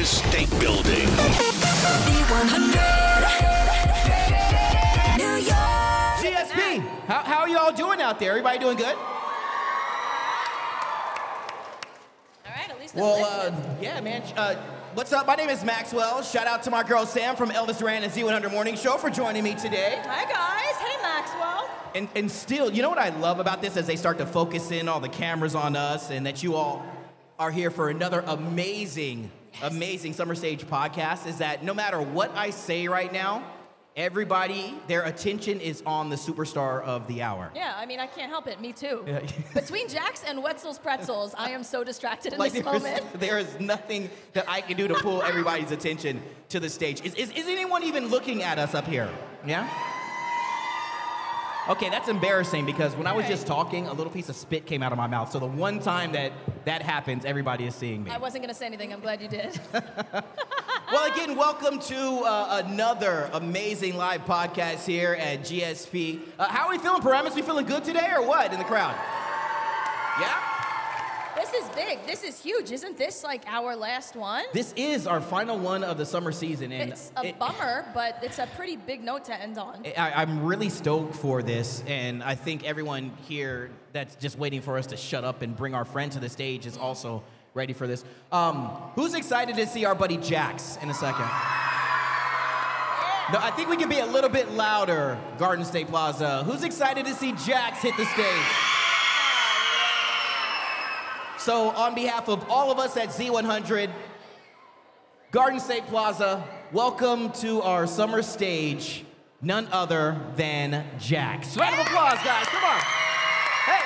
Empire State Building. Z100, New York. GSP, how are you all doing out there? Everybody doing good? All right, at least Yeah, man. What's up? My name is Maxwell. Shout out to my girl Sam from Elvis Duran and Z100 Morning Show for joining me today. Hi, guys. Hey, Maxwell. And still, you know what I love about this as they start to focus in all the cameras on us and that you all are here for another amazing Summer Stage podcast is that no matter what I say right now, everybody, their attention is on the superstar of the hour. Yeah, I mean, I can't help it. Me too. Yeah. Between Jax and Wetzel's Pretzels, I am so distracted in this moment. There is nothing that I can do to pull everybody's attention to the stage. Is anyone even looking at us up here? Yeah? Okay, that's embarrassing because when I was just talking, a little piece of spit came out of my mouth. So the one time that happens, everybody is seeing me. I wasn't going to say anything. I'm glad you did. Well, again, welcome to another amazing live podcast here at GSP. How are we feeling, Paramus? We feeling good today or what in the crowd? Yeah? This is big. This is huge. Isn't this like our last one? This is our final one of the summer season. And it's a bummer, but it's a pretty big note to end on. I'm really stoked for this, and I think everyone here that's just waiting for us to shut up and bring our friend to the stage is also ready for this. Who's excited to see our buddy Jax in a second? No, I think we can be a little bit louder, Garden State Plaza. Who's excited to see Jax hit the stage? So on behalf of all of us at Z100, Garden State Plaza, welcome to our summer stage, none other than Jax. Round of applause, guys, come on. Hey.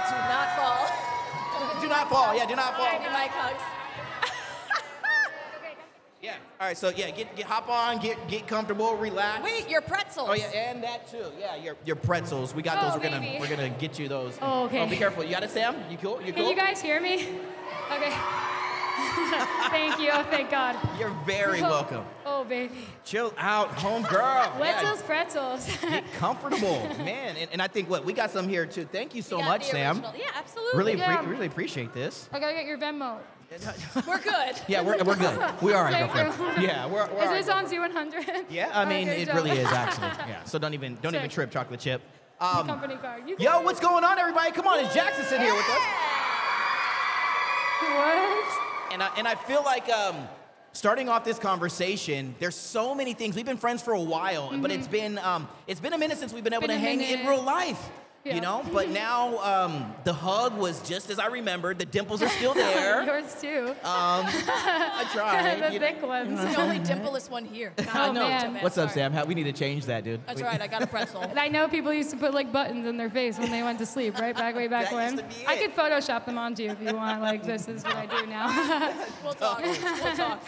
Do not fall. Do not fall, yeah, do not fall. Give me mic hugs. Yeah, all right, so yeah, get hop on, get comfortable, relax. Wait, your pretzels. Oh yeah, and that too. Yeah, your pretzels. We got those. We're gonna get you those. Oh, okay. Oh, be careful. You got it, Sam? You cool? You cool? Can you guys hear me? Okay. Thank you. Oh, thank God. You're very welcome. Oh, baby. Chill out, home girl. Wetzel's pretzels. Get comfortable, man. And I think we got some here too. Thank you so much, Sam. Yeah, absolutely. Really appreciate this. I gotta get your Venmo. We're good. Yeah, we're good. We are right, girlfriend. Yeah, we're Is this on Z100? Yeah, I mean Okay, it so- really is actually. Yeah. So don't even trip, chocolate chip. Company card. Yo, what's going on, everybody? Come on, is Jackson sitting here with us? What? And I feel like starting off this conversation, there's so many things. We've been friends for a while, but it's been a minute since we've been able to hang in real life. Yeah. You know, but now the hug was just as I remembered. The dimples are still there. Yours too. I tried. The thick ones. It's the only dimpleless one here. God, Oh, man. What's up, Sam? We need to change that, dude. That's right. I got a pretzel. And I know people used to put like buttons in their face when they went to sleep, right? Way back That when. used to be I it. could Photoshop them onto you if you want. Like, this is what I do now. We'll talk. We'll talk.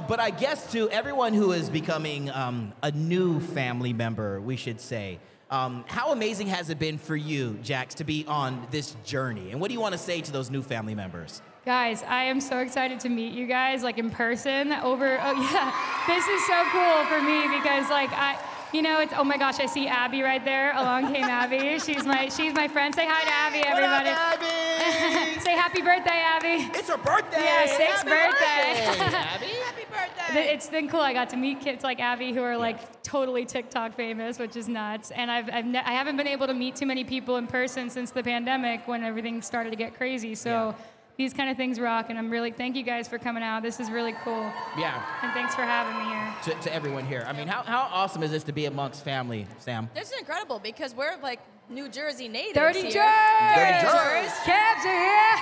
But I guess to everyone who is becoming a new family member, we should say, how amazing has it been for you, Jax, to be on this journey? And what do you want to say to those new family members? Guys, I am so excited to meet you guys, like in person this is so cool for me because it's, oh my gosh, I see Abby right there. Along came Abby. She's my friend. Say hi to Abby, everybody. What up, Abby? Say happy birthday, Abby. It's her birthday. Yeah, 6th birthday. Abby. Happy birthday. It's been cool. I got to meet kids like Abby who are like totally TikTok famous, which is nuts. And I haven't been able to meet too many people in person since the pandemic when everything started to get crazy. So these kind of things rock, and thank you guys for coming out. This is really cool. Yeah. And thanks for having me here. To everyone here. I mean, how awesome is this to be amongst family, Sam? This is incredible because we're like New Jersey natives. Dirty here. Jers! Dirty Jers! Cabs are here!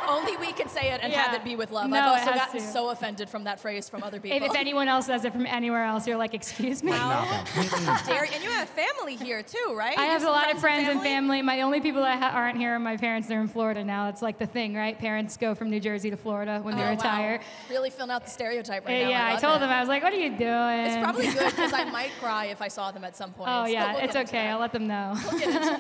Only we can say it and have it be with love. No, I've it also has gotten to. so offended from that phrase from other people. If anyone else says it from anywhere else, you're like, excuse me? Dairy, and you have family here too, right? I You have a some lot of friends and family. My only people that aren't here are my parents. They're in Florida now. It's like the thing, right? Parents go from New Jersey to Florida when they retire. Wow. Really filling out the stereotype right now. Yeah, I love told it. them, I was like, what are you doing? It's probably good because I might cry if I saw them at some point. Oh, So yeah, we'll it's get into okay. that. I'll let them know. We'll get into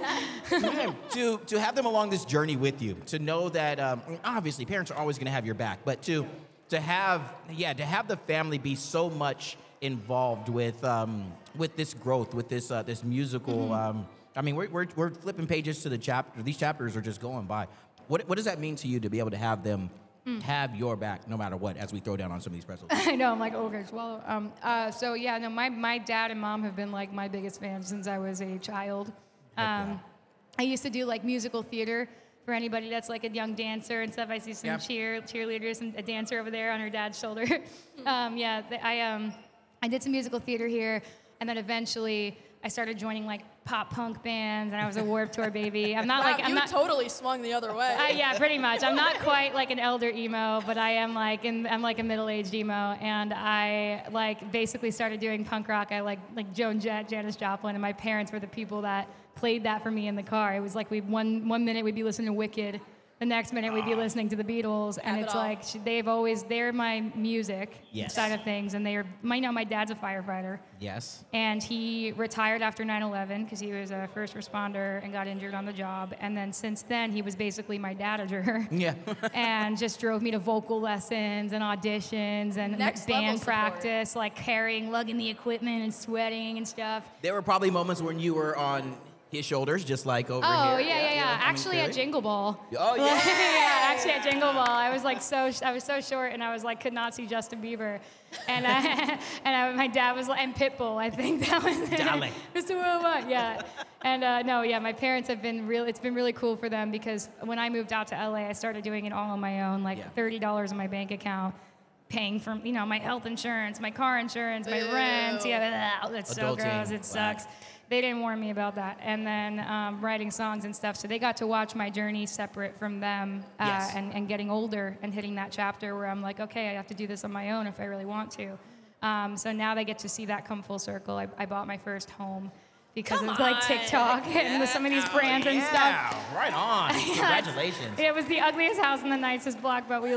that. To have them along this journey with you, to know that obviously parents are always going to have your back, but to have the family be so much involved with this growth, with this this musical. I mean, we're flipping pages to the chapter. These chapters are just going by. What does that mean to you to be able to have them have your back no matter what as we throw down on some of these pretzels. I know, I'm like, oh, okay, swallow. So yeah, no, my dad and mom have been like my biggest fans since I was a child. I used to do like musical theater. For anybody that's like a young dancer and stuff, I see some cheerleaders and a dancer over there on her dad's shoulder. I did some musical theater here, and then eventually I started joining like pop punk bands, and I was a Warped Tour baby. I'm not Wow, you totally swung the other way. Yeah, pretty much. I'm not quite like an elder emo, but I am like I'm like a middle-aged emo, and I like basically started doing punk rock. I like Joan Jett, Janis Joplin, and my parents were the people that played that for me in the car. It was like one minute we'd be listening to Wicked, the next minute we'd be listening to the Beatles, and it's like they're my music side of things, and my dad's a firefighter. Yes. And he retired after 9/11 because he was a first responder and got injured on the job, and then since then he was basically my dadager. Yeah. And just drove me to vocal lessons and auditions and band practice, like lugging the equipment and sweating and stuff. There were probably moments when you were on his shoulders, just like over here. Oh, yeah. Actually, at Jingle Ball. Oh, yeah. Yeah, actually at Jingle Ball. I was so short, and I was like, could not see Justin Bieber. And my dad was like, and Pitbull, I think that was it. Darling. Mr. Worldwide, yeah. And my parents have been it's been really cool for them because when I moved out to LA, I started doing it all on my own, like $30 in my bank account, paying for, my health insurance, my car insurance, my rent. Yeah, that's so gross. It sucks. They didn't warn me about that. And then writing songs and stuff. So they got to watch my journey separate from them and getting older and hitting that chapter where I'm like, okay, I have to do this on my own if I really want to. So now they get to see that come full circle. I bought my first home because of like TikTok and some of these brands and stuff. Right on. Congratulations. It was the ugliest house in the nicest block, but we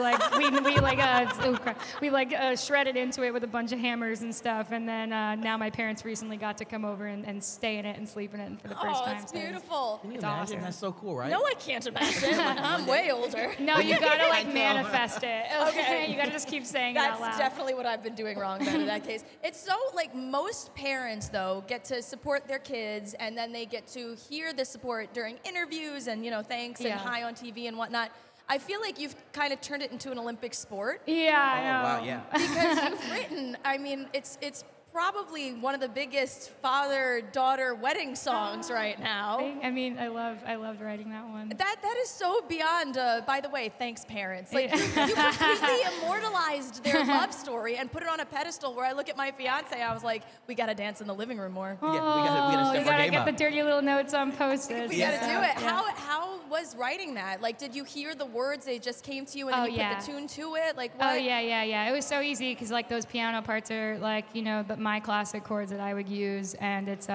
shredded into it with a bunch of hammers and stuff. And then now my parents recently got to come over and stay in it and sleep in it for the first time. Oh, it's beautiful. Can you It's imagine? awesome. That's so cool, right? No, I can't imagine. I'm way older. No, you gotta like I know. manifest it. Okay. You gotta just keep saying it out That's loud. definitely what I've been doing wrong then in that case. It's so, like, most parents, though, get to support their kids, and then they get to hear the support during interviews and, thanks and hi on TV and whatnot. I feel like you've kind of turned it into an Olympic sport. Yeah, I know. Wow, yeah. Because you've written, it's probably one of the biggest father-daughter wedding songs right now. I loved writing that one. That is so beyond, by the way, thanks parents. Like, you completely immortalized their love story and put it on a pedestal where I look at my fiance, I was like, we gotta dance in the living room more. Yeah, we gotta step You our gotta game get up. the dirty little notes on Post-its. We gotta do it. How was writing that? Like, did you hear the words, they just came to you and then you put the tune to it? Like, what? Oh, yeah. It was so easy because, like, those piano parts are, like, my classic chords that I would use, and it's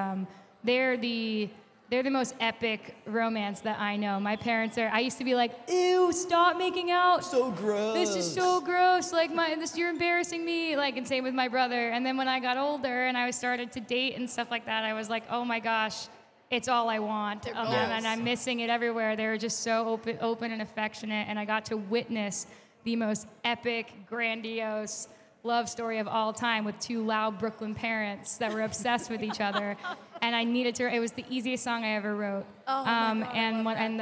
they're the most epic romance that I know. My parents I used to be like, ew, stop making out. So gross. This is so gross. Like, you're embarrassing me. Like, and same with my brother. And then when I got older and I started to date and stuff like that, I was like, oh my gosh, it's all I want. And I'm missing it everywhere. They were just so open and affectionate, and I got to witness the most epic, grandiose love story of all time with two loud Brooklyn parents that were obsessed with each other, and I needed to. It was the easiest song I ever wrote. Oh my God,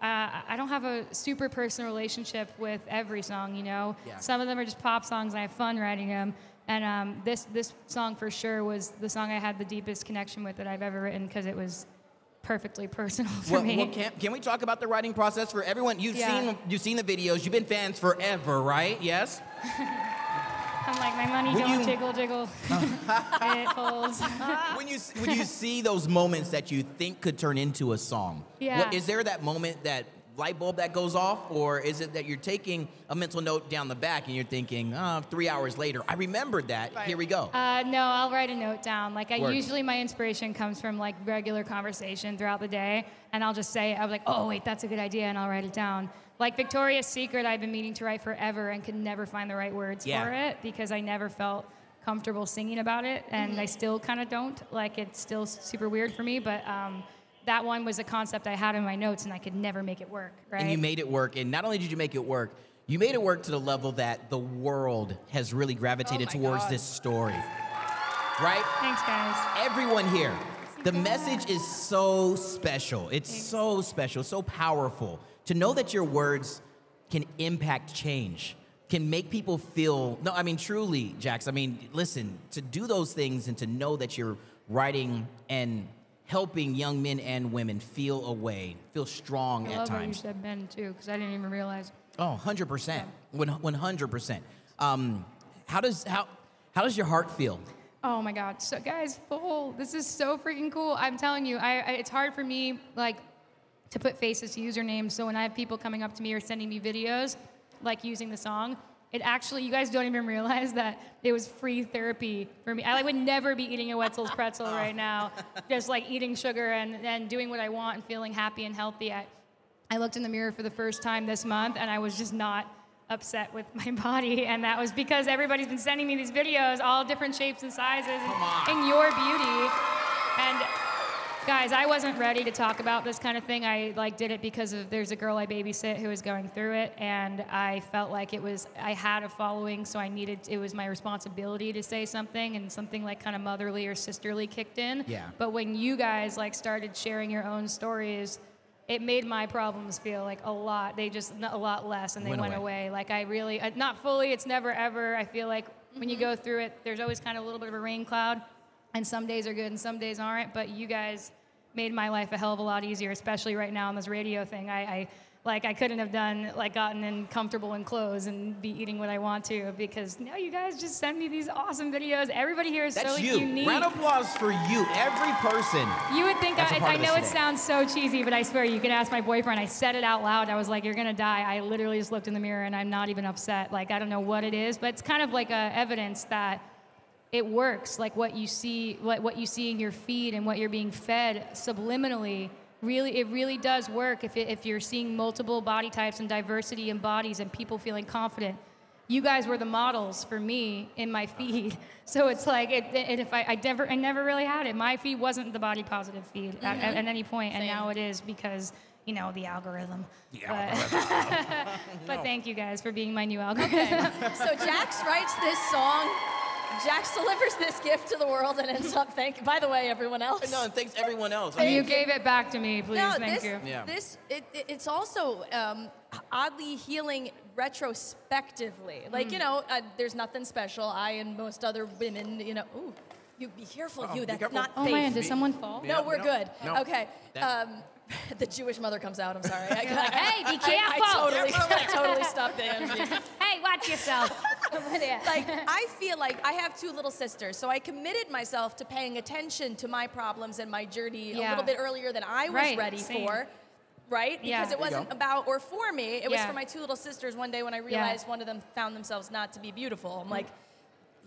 I don't have a super personal relationship with every song. Yeah. Some of them are just pop songs, and I have fun writing them. And this song for sure was the song I had the deepest connection with that I've ever written because it was perfectly personal for me. Well, can we talk about the writing process for everyone? You've seen the videos. You've been fans forever, right? Yes. I'm like, my money don't jiggle. It pulls. When you see those moments that you think could turn into a song, is there that moment, that light bulb that goes off, or is it that you're taking a mental note down the back and you're thinking, 3 hours later, I remembered that. Right. Here we go. No, I'll write a note down. Like, usually my inspiration comes from like regular conversation throughout the day, and I'll just say, I was like, oh wait, that's a good idea, and I'll write it down. Like Victoria's Secret, I've been meaning to write forever and could never find the right words for it because I never felt comfortable singing about it, and I still kind of don't. Like, it's still super weird for me, but that one was a concept I had in my notes, and I could never make it work, right? And you made it work, and not only did you make it work, you made it work to the level that the world has really gravitated towards this story, right? Thanks, guys. Everyone here, the message is so special. It's so special, so powerful. To know that your words can impact change, can make people feel, no, I mean, truly, Jax, I mean, listen, to do those things and to know that you're writing and helping young men and women feel a way, feel strong at I love what you times. said men, too, because I didn't even realize. Oh, 100%. 100%. How does your heart feel? Oh my God! So guys, this is so freaking cool. I'm telling you, it's hard for me like to put faces to usernames. So when I have people coming up to me or sending me videos, like using the song, it actually, you guys don't even realize that it was free therapy for me. I would never be eating a Wetzel's pretzel right now, just like eating sugar and doing what I want and feeling happy and healthy. I looked in the mirror for the first time this month and I was just not upset with my body, and that was because everybody's been sending me these videos, all different shapes and sizes, and your beauty. And guys, I wasn't ready to talk about this kind of thing. I did it because there's a girl I babysit who was going through it, and I felt like I had a following, so it was my responsibility to say something, and something like kind of motherly or sisterly kicked in. Yeah. But when you guys started sharing your own stories, it made my problems feel like a lot less, and they went away. Like I really, not fully, it's never ever. I feel like when you go through it, there's always kind of a little bit of a rain cloud, and some days are good and some days aren't, but you guys made my life a hell of a lot easier, especially right now on this radio thing. I couldn't have gotten in comfortable in clothes and be eating what I want to, because now you guys just send me these awesome videos. Everybody here is so unique. Round of applause for you, every person. You would think, I know it today. sounds so cheesy, but I swear, you can ask my boyfriend. I said it out loud. I was like, you're gonna die. I literally just looked in the mirror and I'm not even upset. Like, I don't know what it is, but it's kind of like evidence that it works. Like what you see in your feed and what you're being fed subliminally, it really does work if you're seeing multiple body types and diversity in bodies and people feeling confident. You guys were the models for me in my feed. So it's like, I never really had it. My feed wasn't the body positive feed at any point, and now it is because, the algorithm. But thank you guys for being my new algorithm. Okay. So Jax writes this song. Jax delivers this gift to the world and ends up by the way, everyone else. No, and thanks everyone else. You gave it back to me, please. Thank you. Yeah. It's also oddly healing retrospectively. There's nothing special. I and most other women, ooh, you be careful, that's not safe. Oh man, did someone fall? No, we're good. No. Okay. The Jewish mother comes out. I'm sorry. Hey, be careful! I totally stopped the energy. Hey, watch yourself. I feel like I have two little sisters, so I committed myself to paying attention to my problems and my journey a little bit earlier than I was ready for. Right? Because it wasn't about or for me. It was for my two little sisters. One day when I realized one of them found themselves not to be beautiful, I'm like,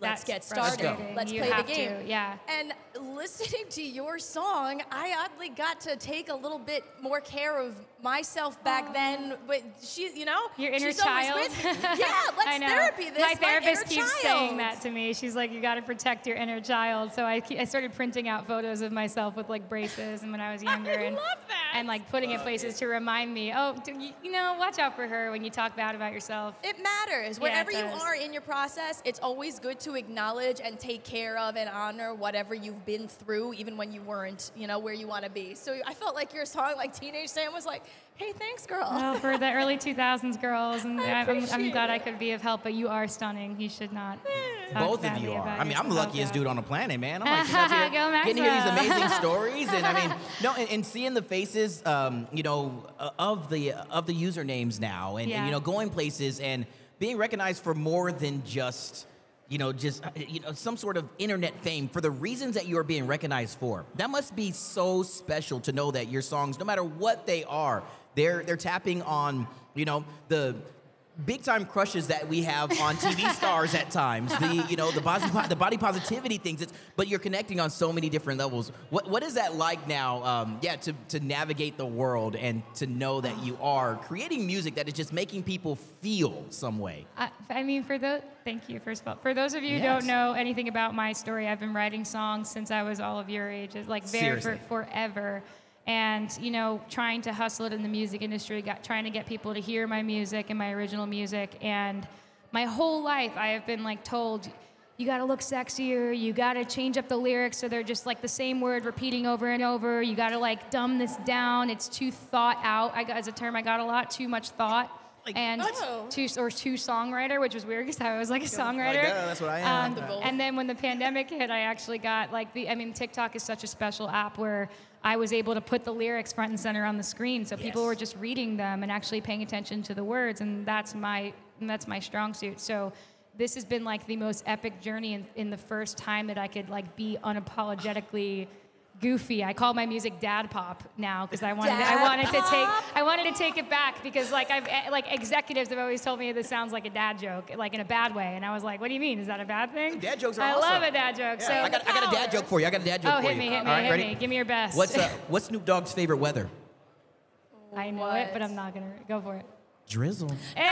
let's get started. Let's play the game. And listening to your song, I oddly got to take a little bit more care of myself back then. But your inner she's child. Always with, let's therapy this. My therapist keeps child. saying that to me. She's like, you got to protect your inner child. So I started printing out photos of myself with braces and when I was younger. I love that. And putting in places to remind me, watch out for her when you talk bad about yourself. It matters. Wherever you are in your process, it's always good to acknowledge and take care of and honor whatever you've been through, even when you weren't, where you want to be. So I felt like your song, Teenage Sam, was like, hey, thanks, girl. Well, for the early 2000s girls, and I'm glad I could be of help, but you are stunning. You should not. Both of you are. I mean, I'm the luckiest dude on the planet, man. I'm getting to Go hear these amazing stories, and and seeing the faces, of the usernames now, and going places and being recognized for more than just some sort of internet fame for the reasons that you are being recognized for. That must be so special to know that your songs, no matter what they are, they're tapping on, the big time crushes that we have on TV stars at times. The body positivity things. But you're connecting on so many different levels. What is that like now? To navigate the world and to know that you are creating music that is just making people feel some way. Thank you, first of all. For those of you who don't know anything about my story, I've been writing songs since I was all of your ages, forever. And, trying to hustle it in the music industry, trying to get people to hear my music and my original music. And my whole life I have been told, you got to look sexier, you got to change up the lyrics so they're just the same word repeating over and over. You got to dumb this down. It's too thought out. As a term I got a lot, too much thought. and what? two songwriter, which was weird because I was like a songwriter. That's what I am. And then when the pandemic hit, I actually got TikTok is such a special app where I was able to put the lyrics front and center on the screen, so people were just reading them and actually paying attention to the words, and that's my strong suit. So this has been like the most epic journey in the first time that I could like be unapologetically goofy. I call my music dad pop now because I wanted to take it back because like executives have always told me this sounds like a dad joke, like in a bad way, and I was like, what do you mean? Is that a bad thing? Dad jokes are I awesome. love a dad joke. Yeah. So I got a dad joke for you. hit me. All right, hit ready? me. Give me your best. What's Snoop Dogg's favorite weather? I know it, but I'm not gonna go for it. Drizzle. Hey!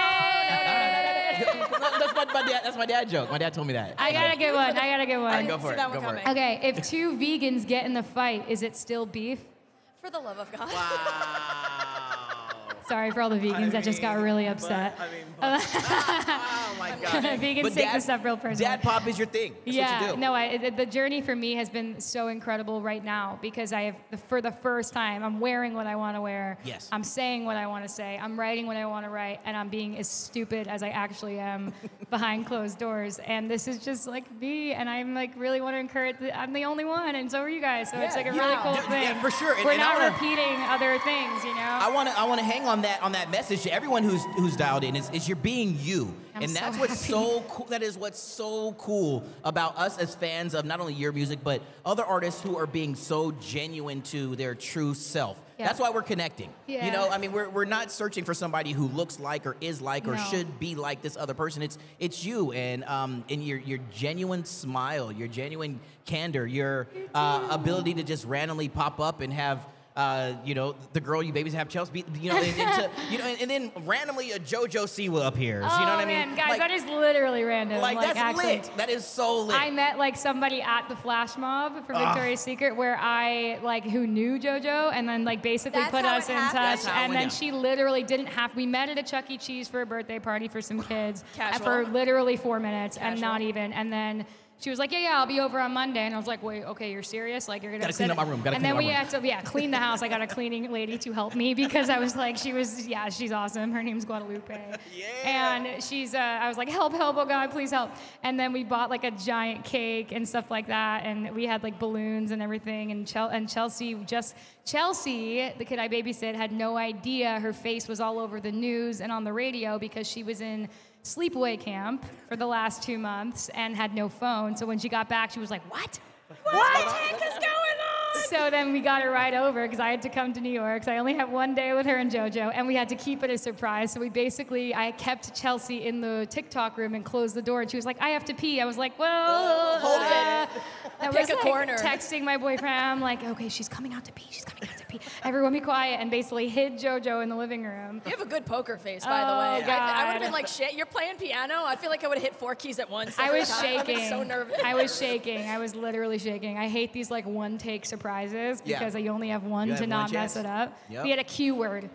That's my dad joke. My dad told me that. I got a good one. All right, go for it. that one Go for it. coming. Okay, if two vegans get in the fight, is it still beef? For the love of God. Wow. Sorry for all the vegans that just got really upset. Oh my God. Vegans But take this stuff real personally. Dad pop is your thing. That's what you do. No, the journey for me has been so incredible right now because I have, for the first time, I'm wearing what I want to wear. Yes. I'm saying what I want to say. I'm writing what I want to write, and I'm being as stupid as I actually am behind closed doors. And this is just like me, and I'm like really want to encourage. I'm the only one, and so are you guys. So it's like a really cool thing. Yeah, for sure. We're not repeating other things, you know. I want to hang on that message to everyone who's dialed in. Is you're being you, I'm and so that's what's happy. so cool. That is what's so cool about us as fans of not only your music but other artists who are being so genuine to their true self. Yeah. That's why we're connecting. Yeah. You know, I mean, we're not searching for somebody who looks like or is like or No. should be like this other person. It's you and your genuine smile, your genuine candor, your ability to just randomly pop up and have. The girl you babies have Chelsea, and then randomly a JoJo Siwa appears. Oh, You know what I mean? man, guys, Like, that is literally random. that's actually, lit. That is so lit. I met like somebody at the flash mob for Victoria's Secret where I like who knew JoJo and then like basically That's put how us it in happened? touch. That's how it And went then down. she literally didn't have. We met at a Chuck E. Cheese for a birthday party for some kids Casual. for literally 4 minutes and Casual. not even. And then she was like, yeah, I'll be over on Monday. And I was like, wait, okay, you're serious? Like, you're gonna Gotta clean up my room. And then we had to, clean the house. I got a cleaning lady to help me because I was like, she's awesome. Her name's Guadalupe. And she's, I was like, help, oh God, please help. And then we bought like a giant cake and stuff like that. And we had like balloons and everything. And Chelsea, the kid I babysit, had no idea her face was all over the news and on the radio because she was in sleepaway camp for the last 2 months and had no phone. So when she got back, she was like, what? What the heck is going on? So then we got her right over because I had to come to New York. So I only had 1 day with her and JoJo, and we had to keep it a surprise. So I kept Chelsea in the TikTok room and closed the door. And she was like, I have to pee. I was like, well, hold it. I Pick was a like corner. texting my boyfriend. I'm like, okay, she's coming out to pee. Everyone be quiet, and basically hid JoJo in the living room. You have a good poker face, by the Oh, way. I would have God. been like, shit, you're playing piano? I feel like I would have hit 4 keys at once. I every was time. I've been shaking. so nervous. I was shaking. I was literally shaking. I hate these like one-take surprises Yeah. because you only have one You to have not one mess chance. it up. Yep. We had a cue word.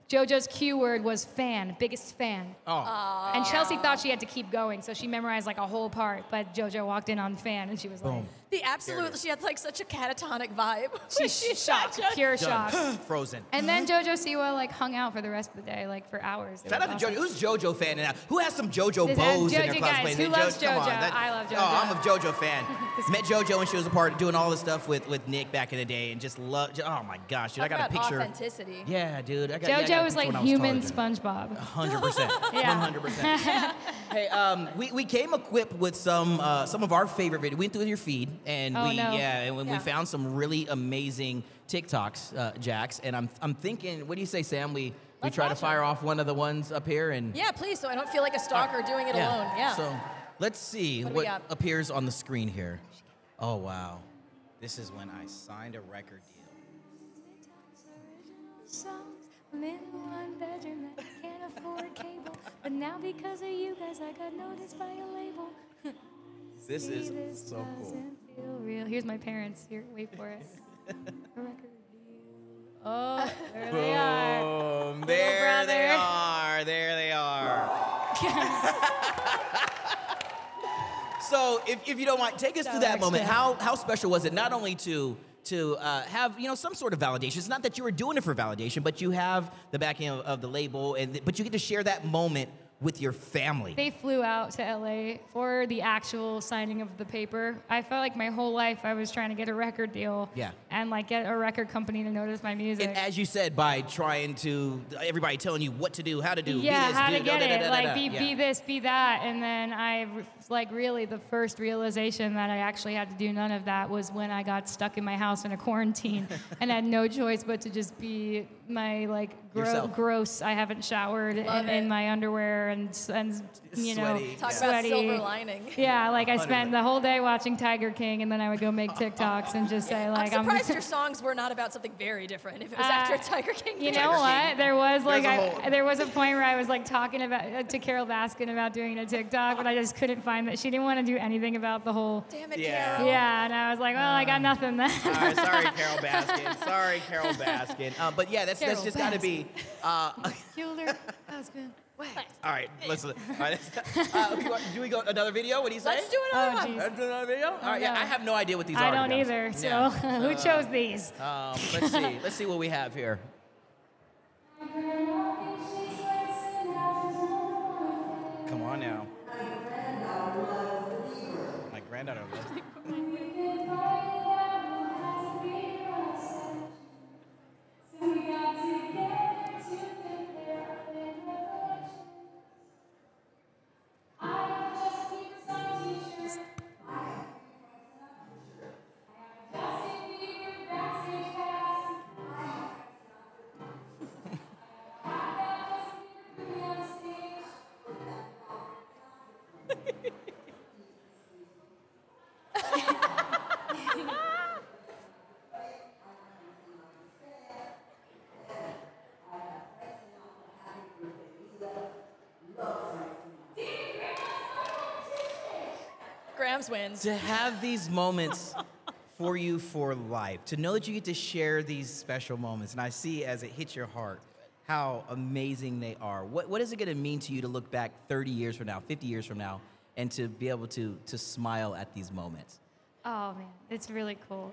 JoJo's cue word was fan, biggest fan. Oh. And Chelsea thought she had to keep going, so she memorized like a whole part. But JoJo walked in on fan, and she was like, Boom. The absolute, she had like such a catatonic vibe. she's shocked, pure shock. Frozen. And then JoJo Siwa like hung out for the rest of the day, like for hours. It Shout was out to awesome. JoJo. Who's JoJo fan now? Who has some JoJo This bows in JoJo their guys, cosplays? who loves Come on, JoJo? I love JoJo. Oh, I'm a JoJo fan. Met JoJo when she was a part doing all the stuff with Nick back in the day, and just love. Oh my gosh, dude, I Talk got a about picture. authenticity. Yeah, dude. I got JoJo a is picture like when I was human taller than SpongeBob. 100%. Yeah. 100%. Hey, we came equipped with some of our favorite videos. We went through your feed, and we found some really amazing TikToks, Jax. And I'm thinking, what do you say, Sam? We Let's try to watch fire it. off one of the ones up here, and Yeah, please, so I don't feel like a stalker doing it alone. Yeah. So let's see What do we what got? appears on the screen here. Oh wow, this is when I signed a record deal. I'm in one bedroom that can't afford cable, but now because of you guys, I got noticed by a label. This See, is this so cool. doesn't feel real. Here's my parents. Here, wait for it. A record deal. Oh, there they are. Boom! There they brother. are. There they are. So, if you don't mind, take us So through that moment. extra. How special was it? Not only to to have, you know, some sort of validation. It's not that you were doing it for validation, but you have the backing of the label, but you get to share that moment with your family. They flew out to LA for the actual signing of the paper. I felt like my whole life I was trying to get a record deal. Yeah. And like get a record company to notice my music. And as you said, by trying to, everybody telling you what to do, how to do, yeah, be this, how do, to get it, like be yeah. this, be that. And then like really the first realization that I actually had to do none of that was when I got stuck in my house in a quarantine and had no choice but to just be my like gross, I haven't showered in my underwear and you know, Sweaty. Talk sweaty. about silver lining. Yeah, like I spent the whole day watching Tiger King, and then I would go make TikToks and just say like, I'm surprised your songs were not about something very different. If it was after Tiger King, you know what? There was like there was a point where I was like talking about to Carol Baskin about doing a TikTok, but I just couldn't find that. She didn't want to do anything about the whole. Damn it, Yeah. Carol. Yeah, and I was like, well, I got nothing then. All right, sorry, Carol Baskin. Sorry, Carol Baskin. But yeah, that's just got to be. Killed her husband. All right, listen. All right. Do we go another video? What do you say? Let's do another one. geez. Let's do another video? All right, yeah, no. I have no idea what these are. I to don't be honest. either. So Yeah. who chose these? Let's see. Let's see what we have here. Come on now. My granddaughter loves it. Grams wins. To have these moments for you for life, to know that you get to share these special moments, and I see as it hits your heart how amazing they are. What is it going to mean to you to look back 30 years from now, 50 years from now, and to be able to smile at these moments? Oh man, it's really cool.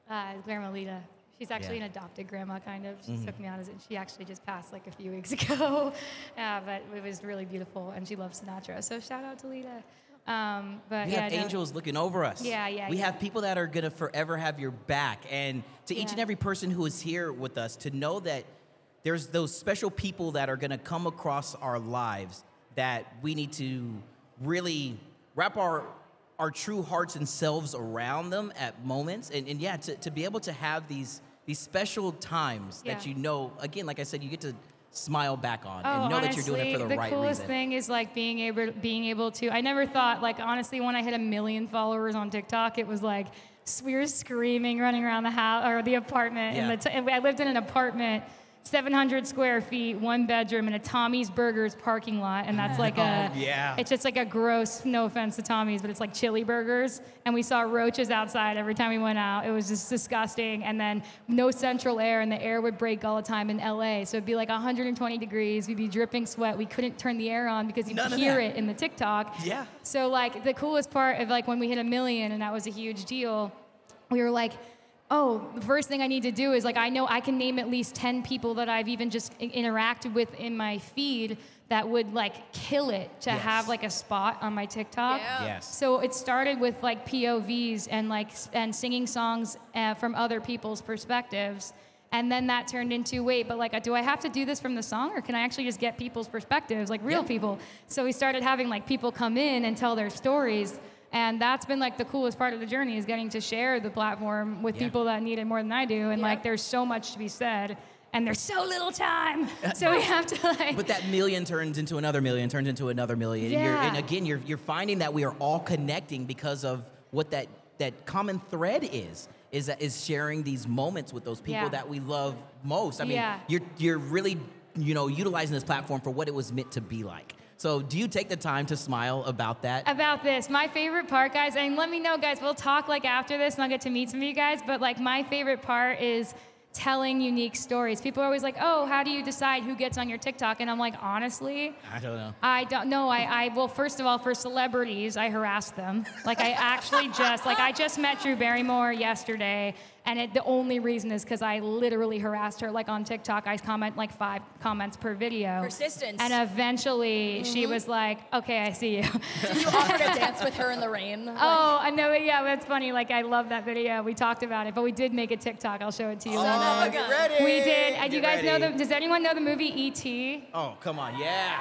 Grandma Lita. She's actually an adopted grandma, kind of. She took me out as it. She actually just passed like a few weeks ago, but it was really beautiful, and she loves Sinatra. So shout out to Lita. But We have angels looking over us. We have people that are gonna forever have your back, and to each and every person who is here with us, to know that there's those special people that are gonna come across our lives that we need to really wrap our true hearts and selves around them at moments, and to be able to have these special times that you know, again, like I said, you get to smile back on and know that you're doing it for the right reason. The coolest thing is like being able to. I never thought, like, honestly, when I hit 1 million followers on TikTok, it was like we were screaming, running around the house or the apartment. And I lived in an apartment, 700 square feet, 1 bedroom, in a Tommy's Burgers parking lot, and that's like it's just like a gross, no offense to Tommy's, but it's like chili burgers, and we saw roaches outside every time we went out. It was just disgusting, and then no central air, and the air would break all the time in LA, so it'd be like 120 degrees, we'd be dripping sweat, we couldn't turn the air on because you could hear it in the TikTok. Yeah. So like the coolest part of like when we hit 1 million, and that was a huge deal, we were like, oh, the first thing I need to do is, like, I know I can name at least 10 people that I've even just interacted with in my feed that would, like, kill it to have, like, a spot on my TikTok. Yeah. Yes. So it started with, like, POVs and, like, and singing songs from other people's perspectives. And then that turned into, wait, but, like, do I have to do this from the song, or can I actually just get people's perspectives, like, real people? So we started having, like, people come in and tell their stories. And that's been like the coolest part of the journey, is getting to share the platform with people that need it more than I do. And like, there's so much to be said, and there's so little time. So we have to like. But that million turns into another million, turns into another million. Yeah. And again, you're finding that we are all connecting because of what that common thread is sharing these moments with those people that we love most. I mean, you're really, utilizing this platform for what it was meant to be like. So do you take the time to smile about that? About this, my favorite part, guys, and let me know, guys, we'll talk like after this and I'll get to meet some of you guys, but like my favorite part is telling unique stories. People are always like, oh, how do you decide who gets on your TikTok? And I'm like, honestly, I don't know. I don't know. Well, first of all, for celebrities, I harass them. Like, I actually I just met Drew Barrymore yesterday, and the only reason is because I literally harassed her. Like, on TikTok, I comment like 5 comments per video. Persistence. And eventually, she was like, okay, I see you. Did you offer to dance with her in the rain? Oh, I know. Yeah, that's funny. Like, I love that video. We talked about it, but we did make a TikTok. I'll show it to you. Oh, get ready. We did. Do you guys know ready. does anyone know the movie E.T.? Oh, come on, yeah.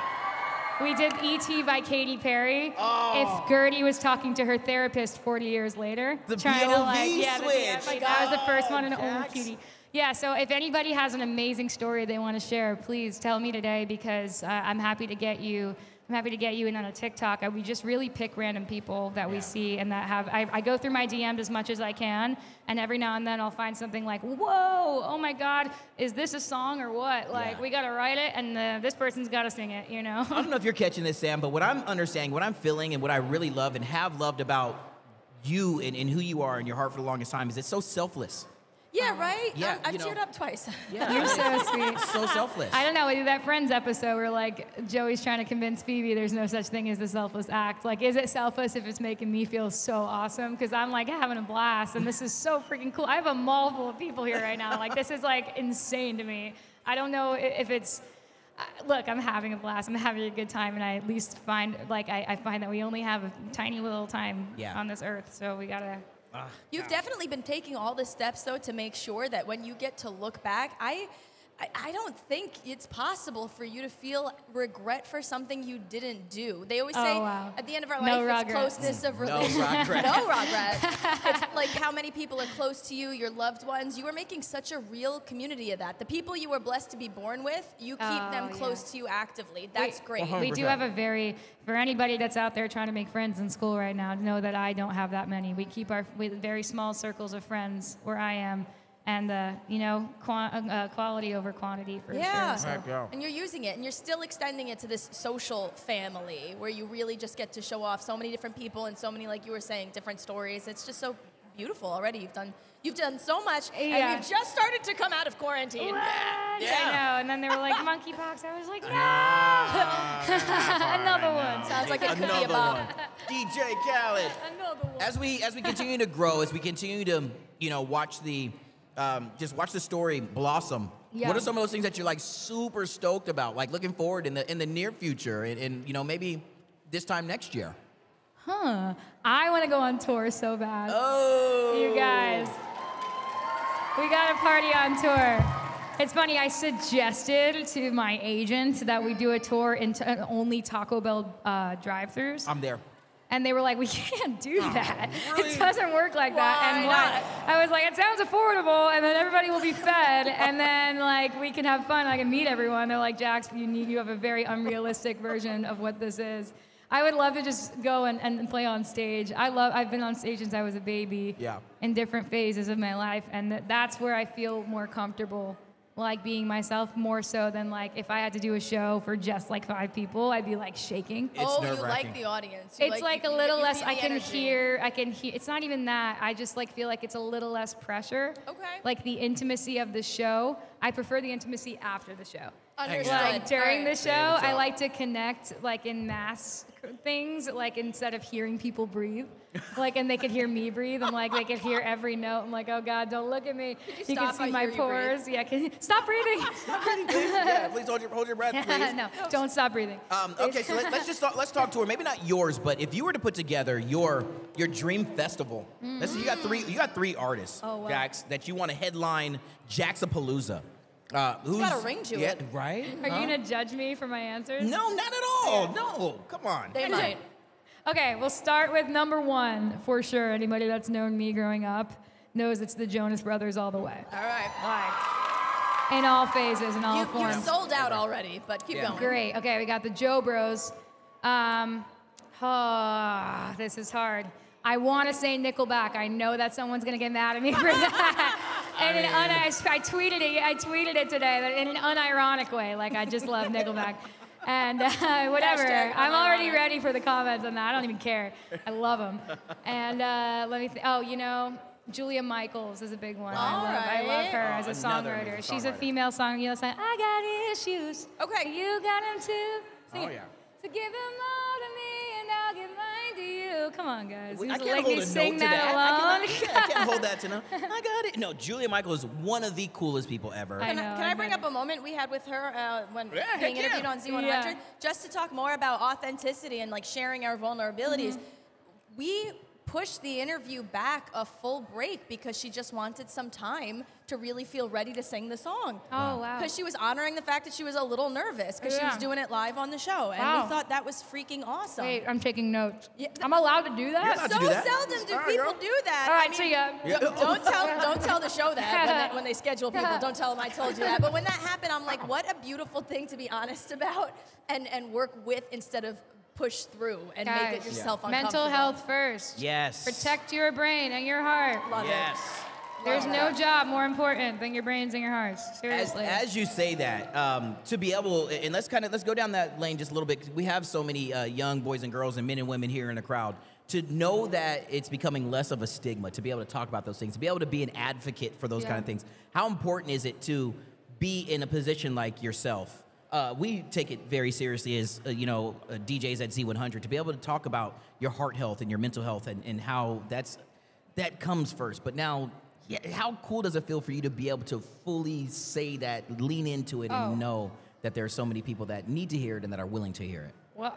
We did E.T. by Katy Perry. Oh. If Gertie was talking to her therapist 40 years later. The trying POV to switch. that was the first one and only Jax. cutie. Yeah, so if anybody has an amazing story they want to share, please tell me today, because I'm happy to get you. I'm happy to get you in on a TikTok. We just really pick random people that we see and that have. I go through my DMs as much as I can, and every now and then I'll find something like, whoa, oh my God, is this a song or what? Like, we gotta write it, and this person's gotta sing it, you know? I don't know if you're catching this, Sam, but what I'm understanding, what I'm feeling, and what I really love and have loved about you and who you are and your heart for the longest time is it's so selfless. Yeah, right? Yeah, I've you know. teared up twice. Yeah, You're so sweet. so selfless. I don't know, we did that Friends episode where, like, Joey's trying to convince Phoebe there's no such thing as the selfless act. Like, is it selfless if it's making me feel so awesome? Because I'm, like, having a blast, and this is so freaking cool. I have a mall full of people here right now. Like, this is, like, insane to me. I don't know if it's... Look, I'm having a blast. I'm having a good time, and I at least find, like, I find that we only have a tiny little time on this earth, so we gotta... You've definitely been taking all the steps, though, to make sure that when you get to look back, I don't think it's possible for you to feel regret for something you didn't do. They always say at the end of our No life, it's regrets. closeness of No relationship. regrets. No regrets. It's like how many people are close to you, your loved ones. You are making such a real community of that. The people you were blessed to be born with, you keep them close to you actively. That's great. We do have for anybody that's out there trying to make friends in school right now, know that I don't have that many. We keep our very small circles of friends where I am. And, quality over quantity for sure. So. And you're using it, and you're still extending it to this social family where you really just get to show off so many different people and so many, like you were saying, different stories. It's just so beautiful already. You've done so much, and we've just started to come out of quarantine. What? I know. And then they were like, monkeypox. I was like, no. Another one. Sounds like it could be Another about one. DJ Khaled. another one. As we continue to grow, as we continue to watch the story blossom. Yeah. What are some of those things that you're like super stoked about, like looking forward in the near future, and maybe this time next year? I want to go on tour so bad. Oh, You guys, we got a party on tour. It's funny, I suggested to my agent that we do a tour into only Taco Bell drive-thrus. I'm there. And they were like, we can't do that. really? It doesn't work like that. Why And not? I was like, it sounds affordable, and then everybody will be fed, and then like we can have fun. I can meet everyone. They're like, Jax, you have a very unrealistic version of what this is. I would love to just go and play on stage. I've been on stage since I was a baby. Yeah. In different phases of my life, and that's where I feel more comfortable, like being myself, more so than like if I had to do a show for just like 5 people, I'd be like shaking. It's you nerve-wracking. like the audience. You It's like you a little you less. feel I the can energy. hear. It's not even that. I just like feel like it's a little less pressure. Okay. Like the intimacy of the show. I prefer the intimacy after the show. Understood. Like during the show, Same, so- I like to connect like in mass things, like instead of hearing people breathe, like and they could hear me breathe, and like they could hear every note. I'm like, oh God, don't look at me. You can stop? see I my hear you breathe. pores. Yeah, stop breathing. Yeah, please hold your breath, please. No, don't stop breathing. Okay, so let's talk tour. Maybe not yours, but if you were to put together your dream festival, let's say you got three artists, Jax, that you want to headline Jaxapalooza. Who's got a ring to it. Right? Are you gonna judge me for my answers? No, not at all. No, come on. They might. Okay, we'll start with number 1 for sure. Anybody that's known me growing up knows it's the Jonas Brothers all the way. All right. Like, in all phases, in all You've forms. sold out already, but keep going. Great. Okay, we got the Joe Bros. This is hard. I want to say Nickelback. I know that someone's gonna get mad at me for that. And I tweeted it. I tweeted it today in an unironic way. Like I just love Nickelback. And whatever. Hashtag I'm already unironic. ready for the comments on that. I don't even care. I love them. And let me. Julia Michaels is a big one. All I love her as a another songwriter. amazing She's a songwriter. female song. You know, saying, I got issues. Okay. You got them too. Sing Oh, it. yeah. So give them all to me and I'll give mine to you. Come on, guys. I You can't let hold me a note sing to that that. alone. I can't hold that to no. I got it. No, Julia Michaels is one of the coolest people ever. I know, Can I I bring know. up a moment we had with her when Yeah, being heck interviewed yeah. on Z100, Yeah. just to talk more about authenticity and like sharing our vulnerabilities? Mm-hmm. We pushed the interview back a full break because she just wanted some time to really feel ready to sing the song. Oh, wow. Because she was honoring the fact that she was a little nervous because she was Yeah. doing it live on the show. And Wow. we thought that was freaking awesome. Wait, I'm taking notes. Yeah, I'm allowed to do that? You're allowed so to do that. seldom do All right, people girl. do that. All right, I mean, see ya. don't tell the show that when they schedule people. Don't tell them I told you that. But when that happened, I'm like, what a beautiful thing to be honest about and work with instead of push through and make it Guys, yourself mental uncomfortable. health first. Yes. Protect your brain and your heart. Love Yes. There's Love no that. job more important than your brains and your hearts. Seriously. As you say that, to be able, and let's go down that lane just a little bit. 'Cause we have so many young boys and girls and men and women here in the crowd. To know that it's becoming less of a stigma, to be able to talk about those things, to be able to be an advocate for those Yeah. kind of things. How important is it to be in a position like yourself? We take it very seriously as DJs at Z100 to be able to talk about your heart health and your mental health and how that comes first. But now, yeah, how cool does it feel for you to be able to fully say that, lean into it, Oh. and know that there are so many people that need to hear it and that are willing to hear it? Well,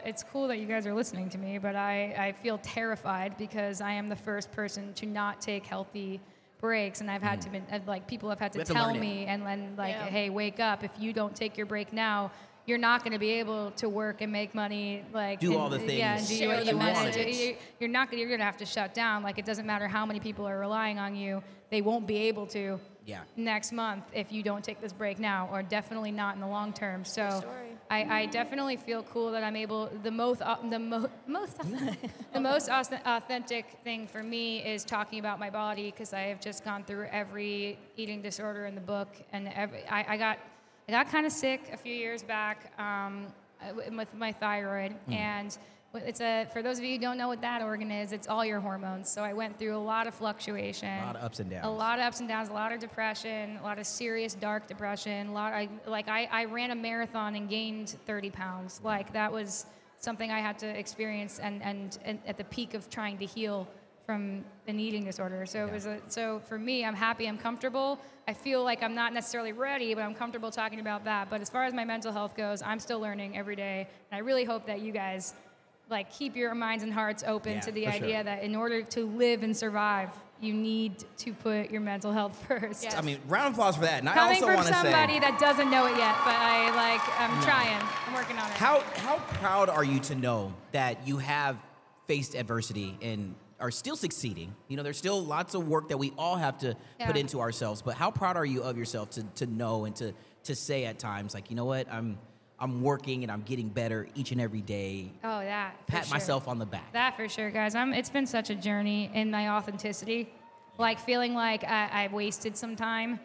it's cool that you guys are listening to me, but I feel terrified because I am the first person to not take healthy breaks, and I've had to people have had We to have to tell learn it. me and then Yeah. hey, wake up. If you don't take your break now, you're not going to be able to work and make money, Do all the Yeah, and things do Share what the you want to message. do. You're going to have to shut down. Like, it doesn't matter how many people are relying on you; they won't be able to. Yeah. Next month if you don't take this break now, or definitely not in the long term. So story. I definitely feel cool that I'm able. The most authentic thing for me is talking about my body, because I have just gone through every eating disorder in the book, and I got kind of sick a few years back with my thyroid, and for those of you who don't know what that organ is, it's all your hormones. So I went through a lot of fluctuation, A lot of ups and downs. a lot of ups and downs, a lot of depression, a lot of serious dark depression. I ran a marathon and gained 30 pounds. Like, that was something I had to experience, and at the peak of trying to heal from an eating disorder. So so for me, I'm happy, I'm comfortable. I feel like I'm not necessarily ready, but I'm comfortable talking about that. But as far as my mental health goes, I'm still learning every day, and I really hope that you guys keep your minds and hearts open Yeah, to the for idea sure. that in order to live and survive, you need to put your mental health first. Yes. I mean, round of applause for that. And I Coming also from want to somebody say, that doesn't know it yet, but I'm trying. I'm working on it. how proud are you to know that you have faced adversity and are still succeeding? You know, there's still lots of work that we all have to put Yeah. into ourselves. But how proud are you of yourself to know and to say at times, like, you know what, I'm working and I'm getting better each and every day. Oh, that. for Pat sure. myself on the back. That for sure, guys. It's been such a journey in my authenticity, feeling like I wasted some time,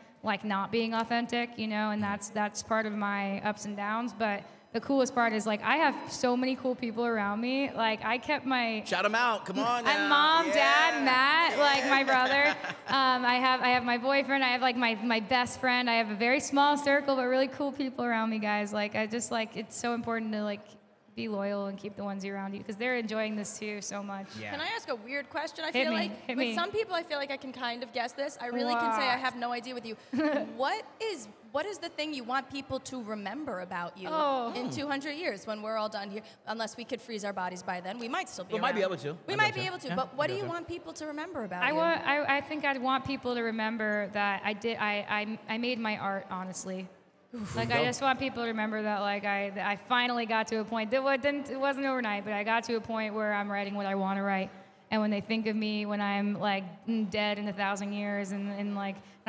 not being authentic, and that's part of my ups and downs. But the coolest part is I have so many cool people around me. I kept my Shout them out. Come on now. I'm mom, Yeah. dad, Matt, my brother. I have my boyfriend. I have my best friend. I have a very small circle, but really cool people around me, guys. I just it's so important to be loyal and keep the ones around you, because they're enjoying this too so much. Yeah. Can I ask a weird question? I Hit feel me, like hit with me. some people, I feel like I can kind of guess this. I really can say I have no idea with you. What is the thing you want people to remember about you in 200 years when we're all done here? Unless we could freeze our bodies by then, we might still be. We might be around. able to. We might be able to. Yeah, But what I do you gotcha. want people to remember about I you? want. I think I'd want people to remember that I made my art honestly. I just want people to remember that I finally got to a point that it wasn't overnight, but I got to a point where I'm writing what I want to write. And when they think of me when I'm dead in 1,000 years, and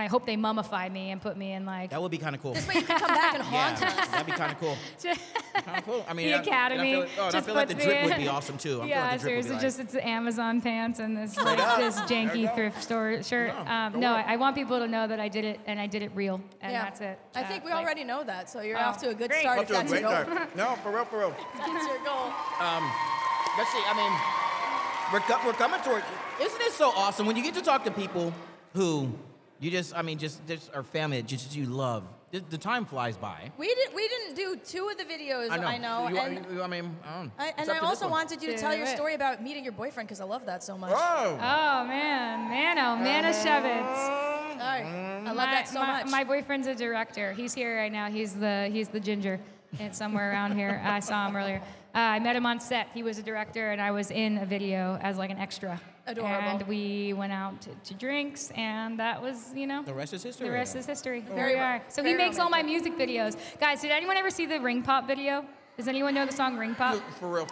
I hope they mummify me and put me in That would be kind of cool. This way you can come back and haunt Yeah, us. that'd be kind of cool. Kind of cool. I mean, The Academy and I just feel like the puts me drip would in. be awesome too. I feel Yeah, like the drip seriously, would be just it's Amazon pants and this up. this There you janky go. thrift store shirt. No, No, I want people to know that I did it, and I did it real, and Yeah. that's it. I think we already know that, so you're Oh, off to a good great. start Up if to a that's your great goal. start. No, for real, for real. That's your goal. Let's see. I mean, we're coming toward. Isn't it so awesome when you get to talk to people who you just are family that just you love? The time flies by. We didn't do 2 of the videos. I know. And I also wanted you to tell your story about meeting your boyfriend because I love that so much. Oh man, Manischewitz. I love that so much. My boyfriend's a director. He's here right now. He's the ginger. It's somewhere around here. I saw him earlier. I met him on set. He was a director, and I was in a video as like an extra. Adorable. And we went out to drinks, and that was, The rest is history. The rest is history. Here Very we are. So he very makes all my music videos. Guys, did anyone ever see the Ring Pop video? Does anyone know the song Ring Pop? For real.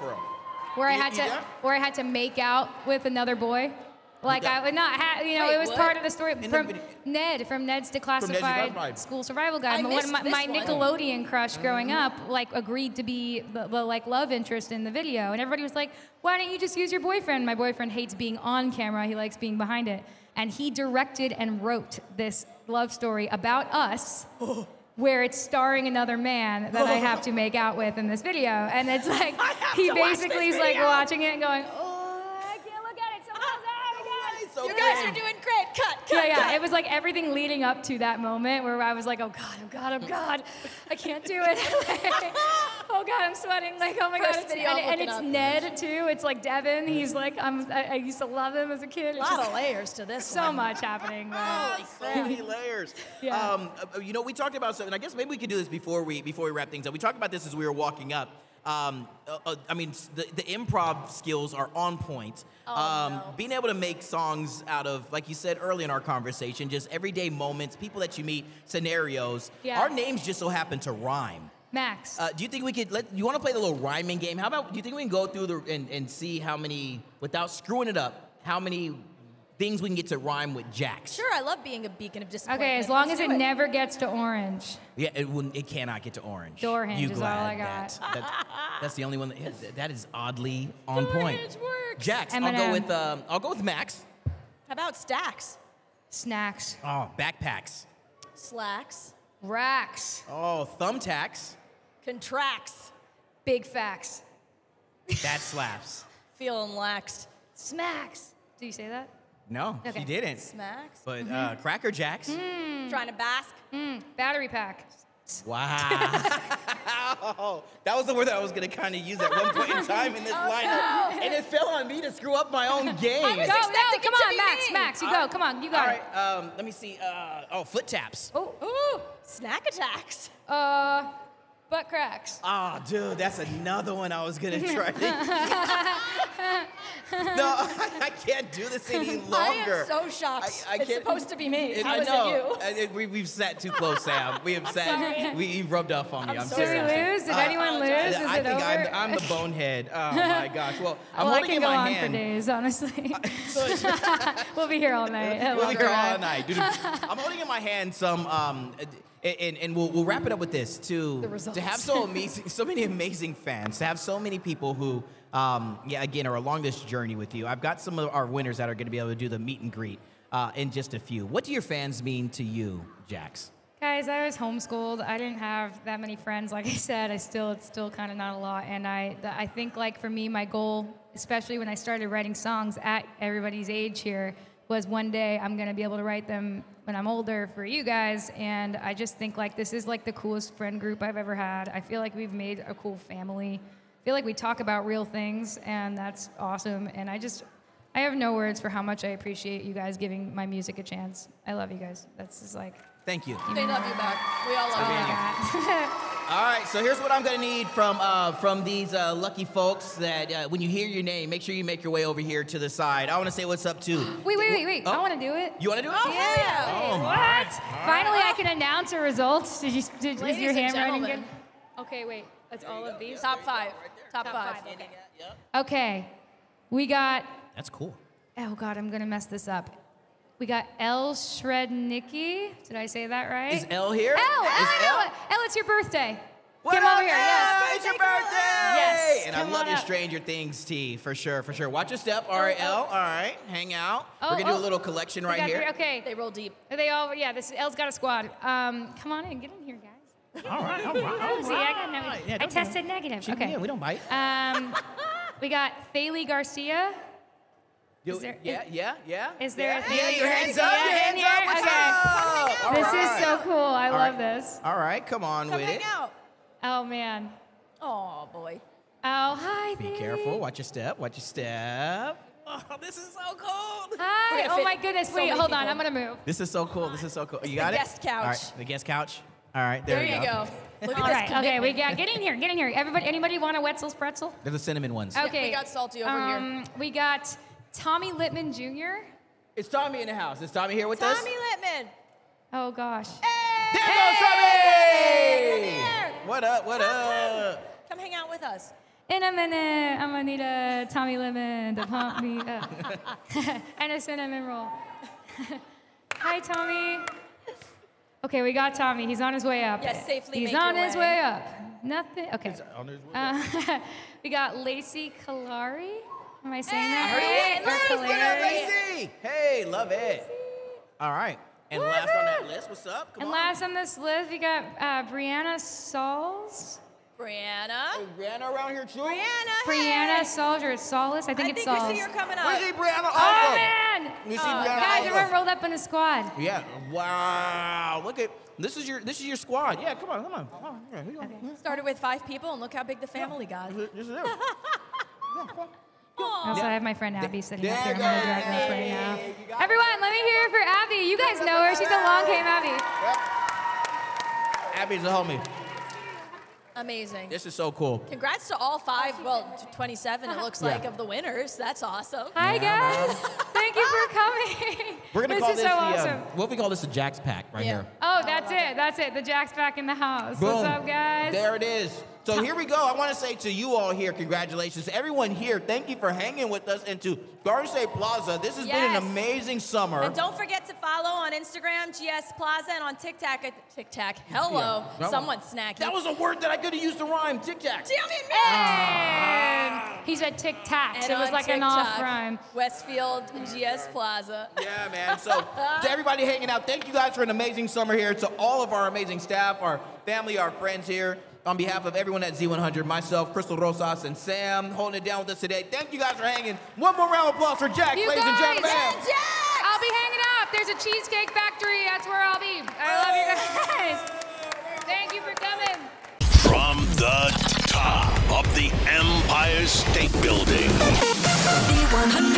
Where I had to make out with another boy. Like I would not have, it was part of the story from Ned, from Ned's Declassified School Survival Guide. My Nickelodeon crush growing up, agreed to be the love interest in the video, and everybody was like, "Why don't you just use your boyfriend?" My boyfriend hates being on camera; he likes being behind it, and he directed and wrote this love story about us. Where it's starring another man that I have to make out with in this video, and it's like he basically is like watching it and going, I can't look at it. So So you guys are doing great. Cut. Yeah. It was like everything leading up to that moment where I was like, oh God, I can't do it. Oh God, I'm sweating. Like, oh my God. And it's Ned too. It's like Devin. He's like, I used to love him as a kid. A lot of layers to this. So much happening. So many layers. Yeah. We talked about something. I guess maybe we could do this before we wrap things up. We talked about this as we were walking up. The improv skills are on point. Being able to make songs out of, like you said early in our conversation, just everyday moments, people that you meet, scenarios. Yeah. Our names just so happen to rhyme. Max. Do you think we could you want to play the little rhyming game? Do you think we can go through and see how many, without screwing it up, how many things we can get to rhyme with Jax? Sure, I love being a beacon of disappointment. Okay, as long as it never gets to orange. Yeah, it cannot get to orange. Door hinge is all I got. That's the only one that is oddly on point. Door hinge works. Jax, M&M. I'll go with Max. How about stacks? Snacks. Oh, backpacks. Slacks. Racks. Oh, thumbtacks. Contracts. Big facts. That slaps. Feeling laxed. Smacks. Do you say that? No, Okay. he didn't. Smacks. But Cracker Jacks. Trying to bask. Battery pack. Wow. That was the word that I was going to kind of use at one point in time in this lineup. And it fell on me to screw up my own game. I was expecting come it to on, be Max. me. Max, you go. Come on, you got All it. right, let me see. Foot taps. Ooh, snack attacks. Butt cracks. Oh, dude, that's another one I was going to try to No, I can't do this any longer. I am so shocked. It's supposed to be me. How is it you? We've sat too close, Sam. We have sat. You've rubbed off on me. I'm Did sorry. we lose? Did anyone lose? Is I it think over? I'm the bonehead. Oh my gosh. Well, I'm I holding can in go my on hand. for days, honestly. We'll be here all night. We'll be here all night. Dude, I'm holding in my hand some, and we'll wrap it up with this to have so many amazing fans, to have so many people who, again, are along this journey with you. I've got some of our winners that are going to be able to do the meet and greet in just a few. What do your fans mean to you, Jax? Guys, I was homeschooled. I didn't have that many friends. Like I said, it's still kind of not a lot. And I think, like, for me, my goal, especially when I started writing songs at everybody's age here, was one day I'm going to be able to write them when I'm older for you guys. And I just think, like, this is, like, the coolest friend group I've ever had. I feel like we've made a cool family. I feel like we talk about real things, and that's awesome. And I have no words for how much I appreciate you guys giving my music a chance. I love you guys. That's just like... Thank you. They love you back. We all love you. All right, so here's what I'm gonna need from these lucky folks that when you hear your name, make sure you make your way over here to the side. I wanna say what's up too. Wait. Oh. I wanna do it. You wanna do it? Oh, yeah. Oh, What? Finally, I can announce the results. Is your Ladies and handwriting good? gentlemen. Okay, wait. That's all of these? Top five. Top five. Okay. We got... That's cool. Oh, God, I'm gonna mess this up. We got L. Shrednicki. Did I say that right? Is Elle here? Elle, Is Elle, it's your birthday. What Come up, over here. Yes. Elle? It's your birthday! Yes, And come I love on your up. Stranger Things tea, for sure. Watch your step. All right, Elle. All right, hang out. Oh, We're gonna do a little collection We right got here. three- Okay. They roll deep. They all, Elle's got a squad. Come on in, get in here, guys. All right. See, I got negative. Yeah, I tested negative. Okay. Yeah, we don't bite. We got Thalie Garcia. Is there, Yeah. Is there a thing? Yeah, your hands up, Yeah, your hands in up. here? What's Okay. up? This All is right. so cool. I All love right. this. All right, come on Come with hang it. out. Oh, man. Oh, boy. Oh, hi, Be baby. careful. Watch your step. Watch your step. Oh, this is so cool. Hi. We're gonna Oh, fit my goodness. so Wait, many hold on. people. I'm going to move. This is so cool. This is so cool. It's You got the it? guest couch. All right, the guest couch. All right, there, There you go. Look at All this right. Okay, we commitment. got. Get in here. Get in here. Everybody. Anybody want a Wetzel's pretzel? They're the cinnamon ones. Okay. we got Salty over here. We got Tommy Littman Jr. It's Tommy in the house. Is Tommy here with us? Tommy Littman. Oh, gosh. There Hey, goes come Tommy! here. What up? What up? Come hang out with us. In a minute, I'm gonna need a Tommy Lemon to pump me up. And a cinnamon roll. Hi, Tommy. Okay, we got Tommy. He's on his way up. Yes, safely He's make on your his way. way up. Nothing. Okay. On his way. We got Lacey Kalari. Am I saying Hey, that right? Or Lacey! What up, Kalari. Lacey? Hey, love it. All right. And last on that list, what's up? Come And on. last on this list, we got Brianna Sauls. Brianna. Hey, Brianna around here too? Brianna, Brianna hey. Sauls or Solace? I think it's we Sauls. see you're coming up. Where's he, Brianna? Oh, man! We see Brianna Guys, also. everyone rolled up in a squad. Yeah. Wow. Look at this is your squad. Yeah. Come on. Yeah, here you go. Started with 5 people, and look how big the family got. This is it. Also, I have my friend Abby sitting up There here. I'm you gonna go. drag her up right now. You got it. Everyone, let me hear it for Abby. You guys know her. She's a long game Abby. Abby's a homie. Amazing. This is so cool. Congrats to all 5, well, 27 it looks like, of the winners. That's awesome. Hi, guys. Thank you for coming. We're gonna this call is this so the awesome. what we call this a Jack's pack right Yeah. here. Oh, that's it. That's it. The Jack's back in the house. Boom. What's up, guys? There it is. So here we go. I want to say to you all here, congratulations. Everyone here, thank you for hanging with us into Garden State Plaza. This has been Yes. an amazing summer. And don't forget to follow on Instagram, GS Plaza, and on TikTok. Hello. Yeah. Someone snacky. That was a word that I could have used to rhyme. Tic Tac. Damn it, man! And he said tic tac. And So it was on like an TikTok, off rhyme. Westfield, GS Plaza. Yeah, man. So to everybody hanging out, thank you guys for an amazing summer here. To all of our amazing staff, our family, our friends here. On behalf of everyone at Z100, myself, Crystal Rosas, and Sam holding it down with us today. Thank you guys for hanging. One more round of applause for Jack, You ladies and guys. gentlemen. Jax! I'll be hanging out. There's a cheesecake factory. That's where I'll be. I love you guys. Thank you for coming. From the top of the Empire State Building. Z100.